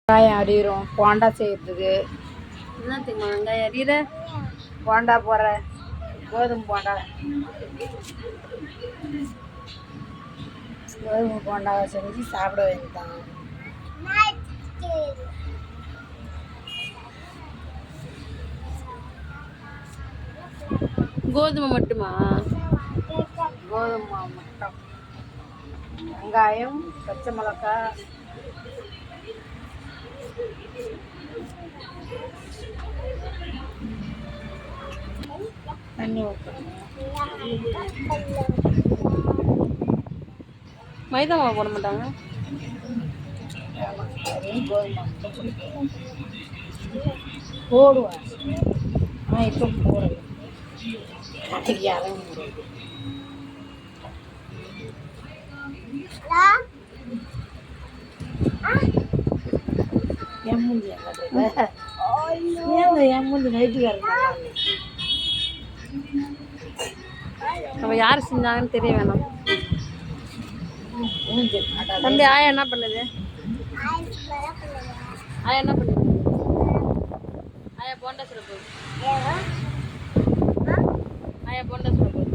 வெங்காயம் அரியிறோம் போண்டா செய்யறதுக்கு. என்னத்துக்குமா வெங்காயம் அரியிற? போண்டா போடுற கோதுமை போண்டா. கோதுமை போண்டா செஞ்சு சாப்பிட வேண்டியதான். கோதுமை மட்டுமா? கோதுமை மட்டும். வெங்காயம், பச்சை மிளகாய், தண்ணி ஊற்றணும். மைதா மாவு போட மாட்டாங்க? கோதுமை போடுவேன். ஆனால் இப்போ போடுவேன். எம்மூஞ்சி எம்மூஞ்சி நைட்டுக்காரங்க நம்ம யார் செஞ்சாங்கன்னு தெரிய வேணாம். தம்பி ஆயா என்ன பண்ணுது? ஆயா என்ன பண்ணுது? ஆயா போண்டா சுட போகுது. ஆயா போண்டா சுட போகுது.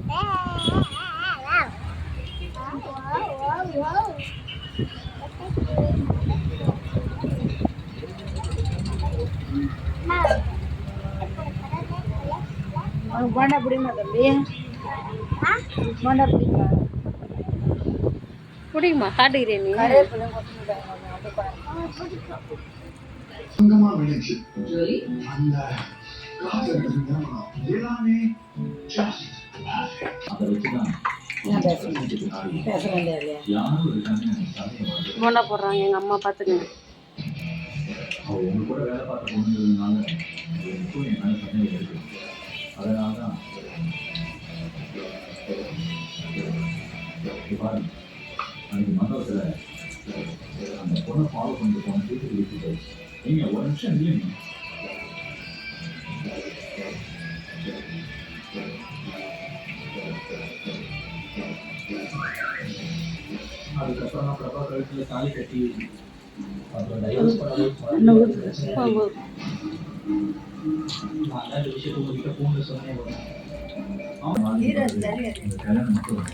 போண்டா பிடிக்குமா தம்பி? போண்டா பிடிக்குமா? பிடிக்குமா? காட்டுக்கிறேன் நீ. போண்டா போடுறாங்க எங்க அம்மா பார்த்துக்கங்க. அதனால்தான் அன்னைக்கு மண்டபத்தில் அந்த பொண்ணை ஃபாலோ பண்ணிட்டு போன வீட்டுக்கு நீங்க ஒரு நிமிஷம் இல்லைங்க. அதுக்கப்புறம் பிரபா கழுத்துல தாலி கட்டி அப்புறம் டைவர்ஸ் பண்ண நான் அந்த விஷயத்தை உங்ககிட்ட பூண்டு சொன்னேன். கல்யாணம் மட்டும்